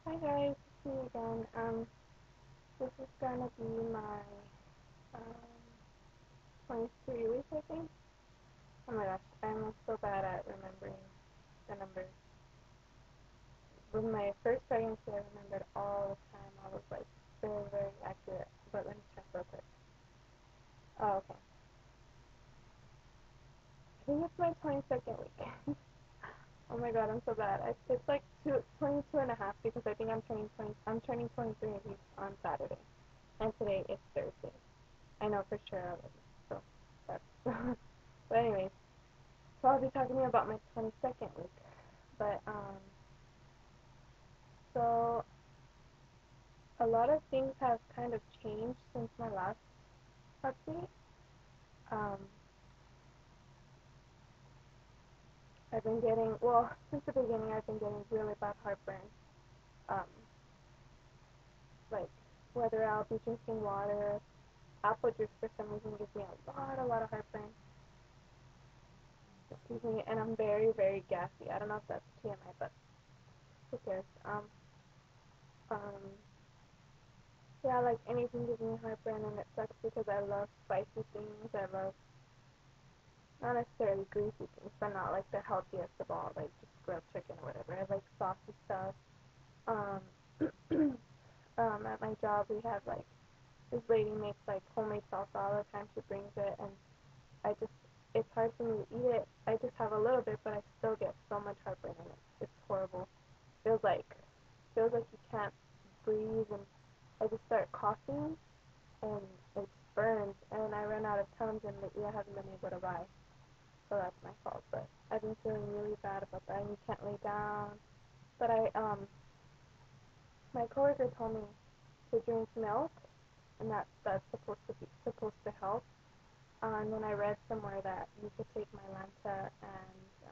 Hi guys, it's me again. This is gonna be my um 23 week, I think. Oh my gosh, I'm so bad at remembering the numbers. With my first pregnancy, I remembered all the time. I was like very, very accurate. But let me check real quick. Oh, okay. I think it's my 22nd week. Oh my god, I'm so bad. It's like 22 and a half because I think I'm turning 23 weeks on Saturday, and today is Thursday. I know for sure already. So that's. But anyways, so I'll be talking about my 22nd week. But so a lot of things have kind of changed since my last update. Um, I've been getting since the beginning I've been getting really bad heartburn. Um, like whether I'll be drinking water, apple juice for some reason gives me a lot of heartburn. Excuse me, and I'm very, very gassy. I don't know if that's TMI, but who cares? Um, yeah, like anything gives me heartburn, and it sucks because I love spicy things. I love not necessarily greasy things, but not like the healthiest of all, like just grilled chicken or whatever. I like saucy stuff. Um, at my job we have like this lady makes like homemade salsa all the time. She brings it, and I just it's hard for me to eat it. I just have a little bit, but I still get so much heartburn in it. It's horrible. Feels like feels like you can't breathe, and I just start coughing, and it burns, and I run out of Tums, and lately I haven't been able to buy. So that's my fault. But I've been feeling really bad about that. And you can't lay down. But my coworker told me to drink milk, and that's supposed to help. And then I read somewhere that you could take Mylanta and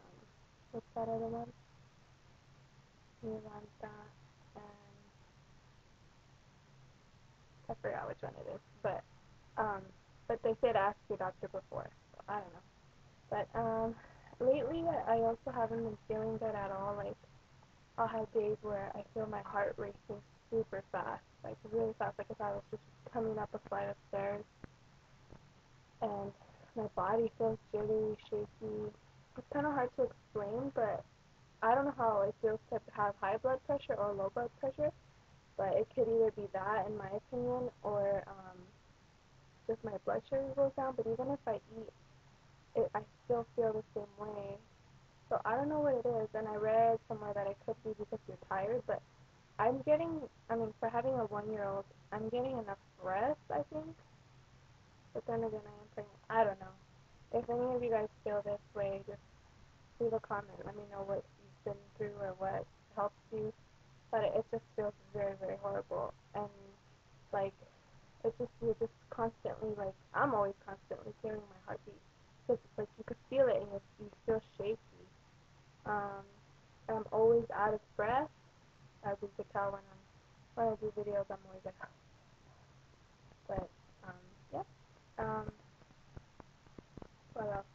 what's that other one? Mylanta and I forgot which one it is. Um, but they said ask your doctor before. So I don't know. But lately I also haven't been feeling good at all. Like I'll have days where I feel my heart racing super fast, like really fast, like if I was just coming up a flight of stairs, and my body feels jittery, shaky. It's kind of hard to explain, but I don't know how it feels to have high blood pressure or low blood pressure, but it could either be that, in my opinion, or just my blood sugar goes down. But even if I eat, I still feel the same way. So I don't know what it is, and I read somewhere that it could be because you're tired, but I'm getting, I mean, for having a 1 year old, I'm getting enough rest, I think. But then again, I am pregnant. I don't know. If any of you guys feel this way, just leave a comment. Let me know what you've been through or what helps you. But it just feels very, very horrible. And, like, you're just constantly, like, I'm always constantly feeling my heartbeat. Because it's like you could feel it and you feel shaky. Um, I'm always out of breath, as you could tell when I do videos. I'm always like, but yeah. Um, what else?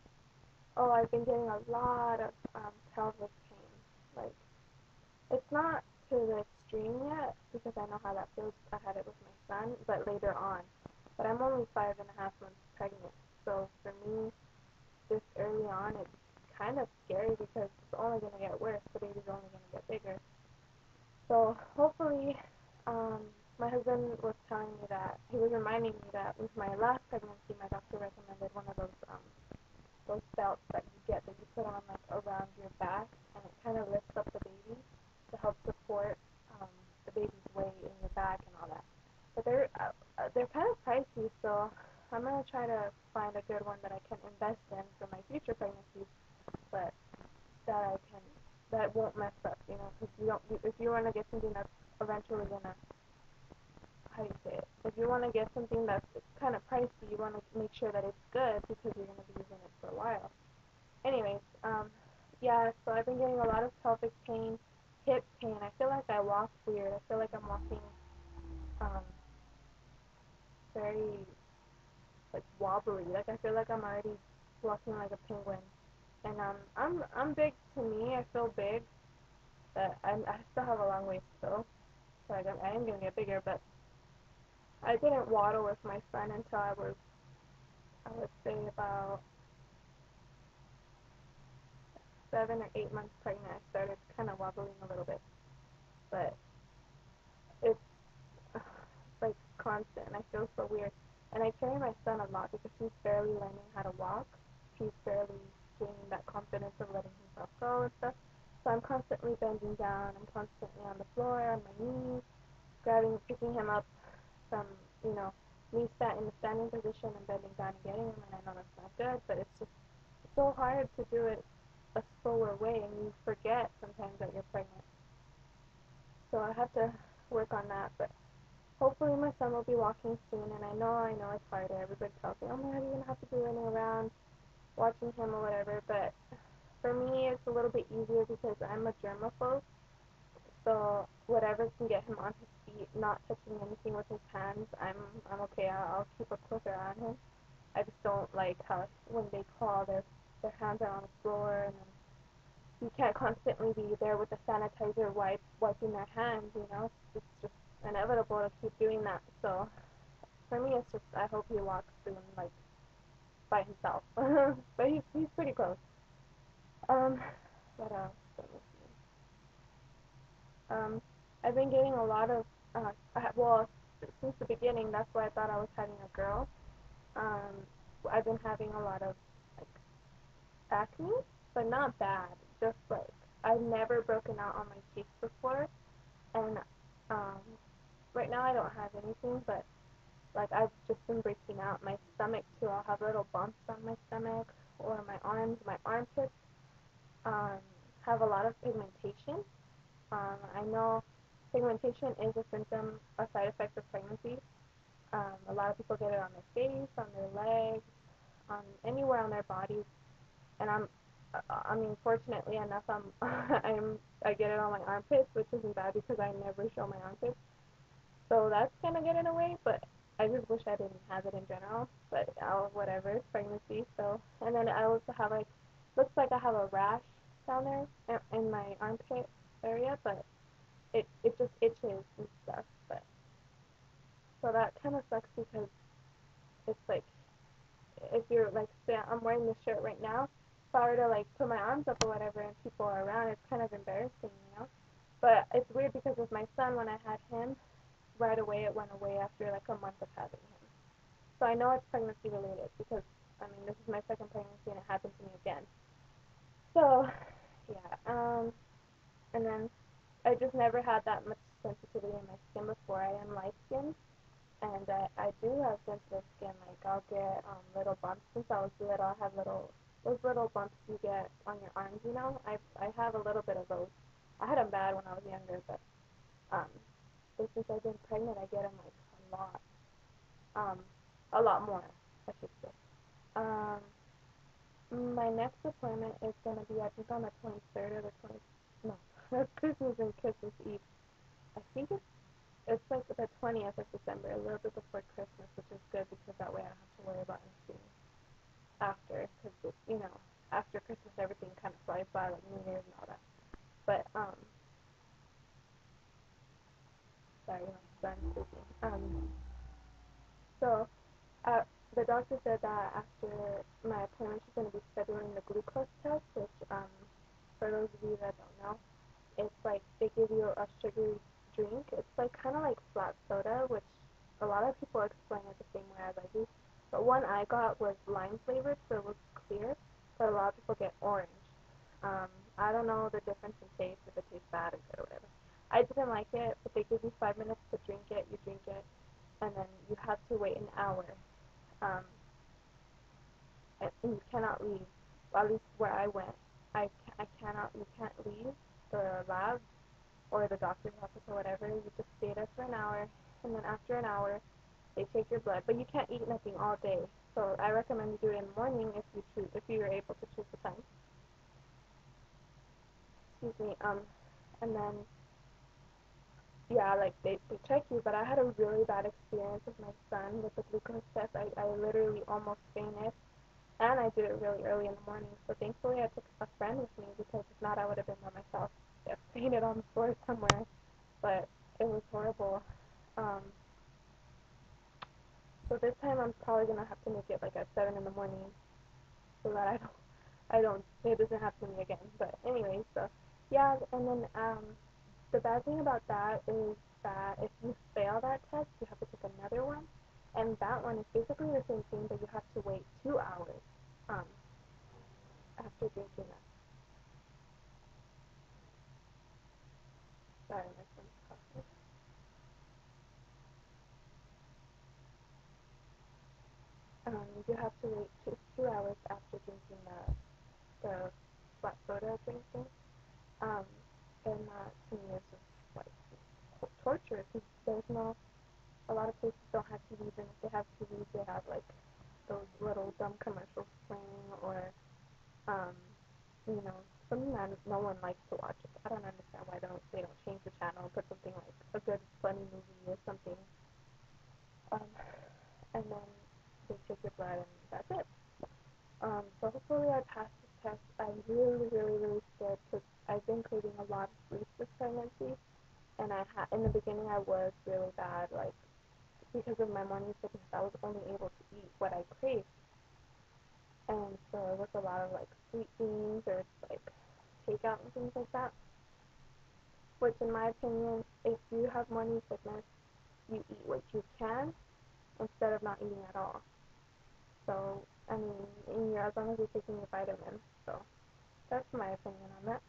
Oh, I've been getting a lot of pelvic pain. Like it's not to the extreme yet because I know how that feels. I had it with my son, but later on. But I'm only 5.5 months pregnant, so for me, this early on, it's kind of scary because it's only gonna get worse. The baby's only gonna get bigger. So hopefully, um, my husband was telling me that he was reminding me that with my last pregnancy, my doctor recommended one of those belts that you get that you put on like around your back, and it kind of lifts up the baby to help support the baby's weight in your back and all that. But they're kind of pricey, so I'm gonna try to find a good one that I can invest in for my future pregnancies, but that I can that won't mess up, because you don't if you want to get something that's eventually gonna how do you say it? If you want to get something that's kind of pricey, you want to make sure that it's good because you're going to be using it for a while. Anyways, yeah, so I've been getting a lot of pelvic pain, hip pain. I feel like I walk weird. I feel like I'm walking um, very like wobbly. Like I feel like I'm already walking like a penguin. And I'm big to me. I feel big, but I still have a long ways to go. So I am gonna get bigger, but I didn't waddle with my son until I was, I would say, about 7 or 8 months pregnant. I started kind of wobbling a little bit, but it's like constant, and I feel so weird. And I carry my son a lot because he's barely learning how to walk. He's barely gaining that confidence of letting himself go and stuff. So I'm constantly bending down. I'm constantly on the floor, on my knees, grabbing, picking him up from, you know, me sat in the standing position and bending down and getting him. And I know that's not good, but it's just so hard to do it a slower way, and you forget sometimes that you're pregnant. So I have to work on that, but hopefully my son will be walking soon, and I know it's harder. Everybody tells me, oh my God, you're gonna have to be running around watching him or whatever, but for me it's a little bit easier because I'm a germaphobe, so whatever can get him on his feet, not touching anything with his hands, I'm okay. I'll keep a closer eye on him. I just don't like how when they crawl, their hands are on the floor, and then you can't constantly be there with the sanitizer wiping their hands. It's just inevitable to keep doing that. So for me, it's just I hope he walks soon, like by himself. But he's pretty close. Um, what else? Let me see. I've been getting a lot of well, since the beginning. That's why I thought I was having a girl. Um, I've been having a lot of like acne, but not bad. Just like I've never broken out on my cheeks before, and um, right now I don't have anything, but like I've just been breaking out. My stomach too. I'll have little bumps on my stomach or my arms, my armpits. Um, have a lot of pigmentation. I know pigmentation is a symptom, a side effect of pregnancy. A lot of people get it on their face, on their legs, on anywhere on their bodies, and I mean, fortunately enough, I get it on my armpits, which isn't bad because I never show my armpits. So that's kind of getting away, but I just wish I didn't have it in general. But whatever, it's pregnancy. So, and then I also have like, looks like I have a rash down there in my armpit area, but it just itches and stuff. But so that kind of sucks because it's like if you're like, say I'm wearing this shirt right now, if I were to like put my arms up or whatever and people are around, it's kind of embarrassing. But it's weird because with my son, when I had him, right away it went away after like a month of having him. So I know it's pregnancy related because I mean this is my second pregnancy and it happened to me again. So yeah, and then I just never had that much sensitivity in my skin before. I am light skinned and I do have sensitive skin. Like I'll get little bumps since I was little. I have those little bumps you get on your arms. I have a little bit of those. I had them bad when I was younger, but um, so since I've been pregnant, I get them like um, a lot more, I should say. Um, my next appointment is gonna be I think on the 23rd or the 20. No, that's Christmas and Christmas Eve. I think it's like the 20th of December, a little bit before Christmas, which is good because that way I don't have to worry about anything after, because after Christmas everything kind of flies by like New Year's and all that. But sorry, my son's sleeping. So uh, the doctor said that after my appointment she's going to be scheduling the glucose test, which for those of you that don't know, it's like they give you a sugary drink. It's like kind of like flat soda, which a lot of people explain it the same way as I do. But one I got was lime flavored, so it was clear. But a lot of people get orange. I don't know the difference in taste, if it tastes bad or good or whatever. I didn't like it, but they give you 5 minutes to drink it. You drink it, and then you have to wait an hour. Um, and you cannot leave. Well, at least where I went, I cannot. You can't leave the lab or the doctor's office or whatever. You just stay there for an hour, and then after an hour, they take your blood. But you can't eat nothing all day. So I recommend you do it in the morning if you're able to choose the time. Excuse me. And then yeah, like they check you. But I had a really bad experience with my son with the glucose test. I literally almost fainted. And I did it really early in the morning, so thankfully I took a friend with me because if not, I would have been by myself. I fainted on the floor somewhere, but it was run in the morning so that it doesn't happen to me again. But anyway, so yeah, and then the bad thing about that is that if you fail that test, you have to take another one, and that one is basically the same thing, but you have to wait 2 hours um after drinking that. Sorry, my son's coughing. You have to wait 2 hours after drinking the flat soda drink thing. Um, and that to me is just like torture because there's no a lot of places don't have TVs, and if they have TVs, they have like those little dumb commercials playing, or um, you know, something that no one likes to watch. I don't understand why they don't change the channel and put something like a good funny movie or something, um, and then they take your blood and that's it. So hopefully I pass this test. I'm really, really, really scared because I've been craving a lot of sweets this pregnancy, and in the beginning I was really bad, like because of my morning sickness, I was only able to eat what I craved, and so it was a lot of like sweet things or like takeout and things like that. Which, in my opinion, if you have morning sickness, you eat what you can instead of not eating at all. So, I mean, as long as you're taking your vitamins. So, that's my opinion on that.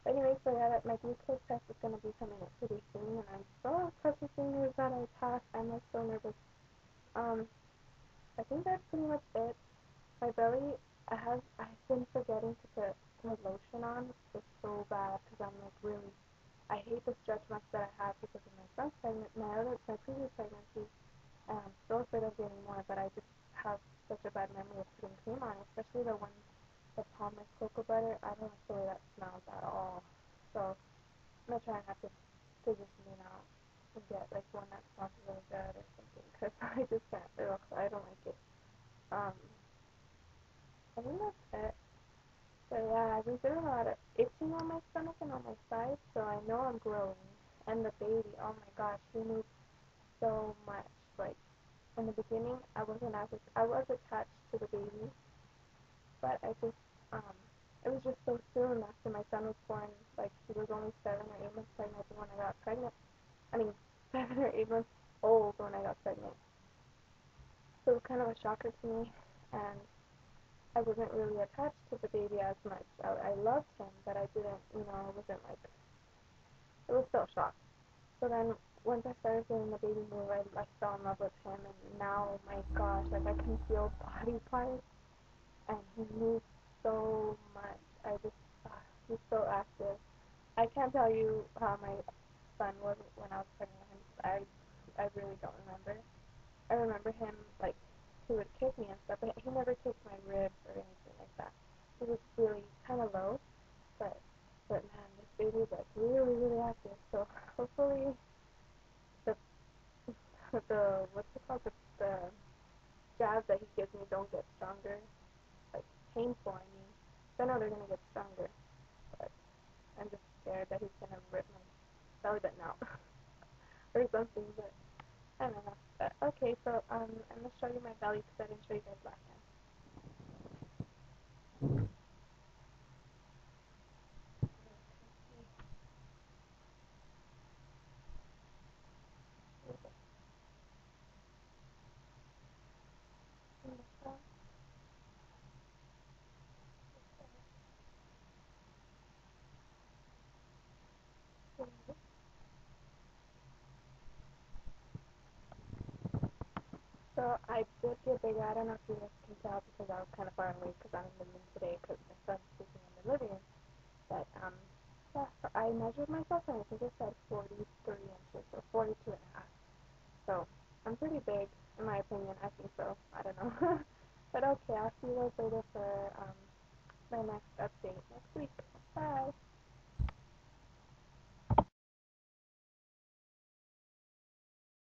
But anyway, so yeah, my glucose test is going to be coming up pretty soon, and I'm so processing news that I passed. I'm like so nervous. Um, I think that's pretty much it. My belly, I've been forgetting to put my lotion on. It's so bad because I'm like really, I hate the stretch marks that I have because of my son's pregnant, my previous pregnancy, and I'm so afraid of getting more, but I just have such a bad memory of putting cream on, especially the Palmer's cocoa butter. I don't like the way that smells at all. So I'm gonna try not to figure something out and get like one that smells really good or something, because I just can't, I don't like it. Um, I think that's it. So yeah, I've been feeling a lot of itching on my stomach and on my side, so I know I'm growing. And the baby, oh my gosh, he moved so much. Like in the beginning, I was attached to the baby, but it was just so soon after my son was born. Like he was only 7 or 8 months pregnant when I got pregnant. I mean, 7 or 8 months old when I got pregnant. So it was kind of a shocker to me, and I wasn't really attached to the baby as much. I loved him, but I didn't, I wasn't like, it was still a shock. So then once I started feeling the baby move, I fell in love with him, and now, oh my gosh, like I can feel body parts, and he moves so much. He's so active. I can't tell you how my son was when I was pregnant with him. I really don't remember. I remember him like he would kiss me and stuff, but he never kissed my ribs or anything like that. He was really kind of low, but man, this baby is like really really active. So hopefully the what's it called, the jabs that he gives me don't get stronger, like painful. I mean, I know they're gonna get stronger, but I'm just scared that he's gonna rip my belly button out or something. But I don't know. But, okay, so I'm gonna show you my belly because I didn't show you guys last time. So I did get bigger. I don't know if you guys can tell because I was kind of far away because I'm in the room today because my son's sleeping in the living room. But yeah, so I measured myself and I think it said 43 inches or 42 and a half. So I'm pretty big in my opinion. I think so. I don't know. But okay, I'll see you guys later for my next update next week. Bye.